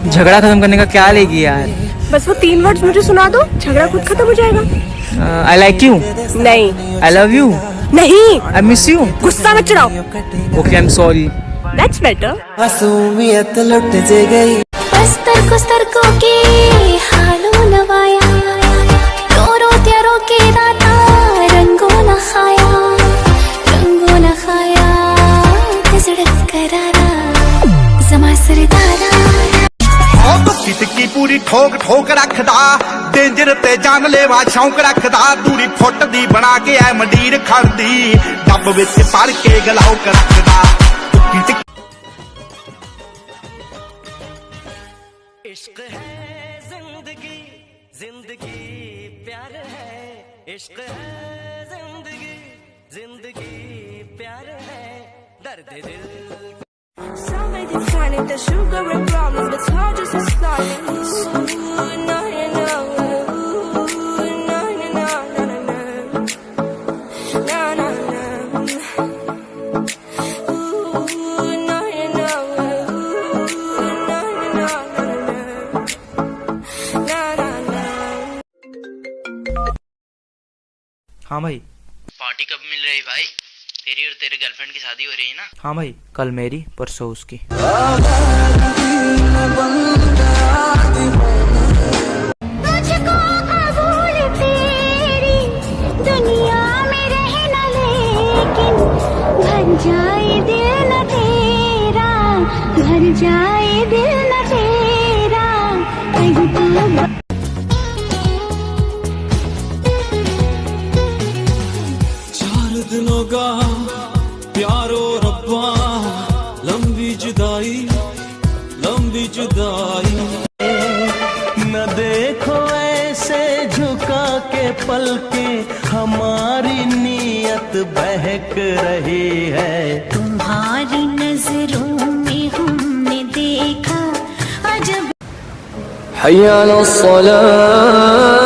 झगड़ा खत्म करने का क्या लेगी यार? बस वो 3 वर्ड्स मुझे सुना दो, झगड़ा खुद खत्म हो जाएगा। I like you. नहीं। I love you. नहीं। I miss you. गुस्सा मत चढ़ाओ। Okay, I am sorry. That's better. मासूमियत लुट जे गई। बस्तर को के हालो नवाया, रो त्यारो के दाता रंगो न खाया सड़क करारा जमा सरदारा। की पूरी ठोक ठोक रखदा, डेंजर ते जानलेवा शौक रखदा, दूरी फुट दी बना के ऐ मंडीर खड़दी, डब विच पड़ के गलाउक रखदा। इश्क है जिंदगी, जिंदगी प्यार है। इश्क है जिंदगी, जिंदगी प्यार है। दर्द दिल Some may define it, the sugar and problems, but it's hard just to start. Ooh, no, no, no. Ooh, no, no, no, no, no, no. No, no, no. Ooh, no, no, no. Ooh, no, no, no, no, no. No, no, no. हाँ भाई। Party कब मिल रही भाई? तेरी और तेरे girlfriend की शादी हो रही है ना? हाँ भाई, कल मेरी परसों उसकी। तुझको कबूल तेरी दुनिया में रहना, लेकिन भर जाए दिल न तेरा, भर जाए दिल न तेरा। चार दिनों का प्यारो रब्बा, लंबी जुदाई, लंबी जुदाई। न देखो ऐसे झुका के पलके, हमारी नीयत बहक रही है। तुम्हारी नजरों में हमने देखा अजब। हय्या अलस्सलाह।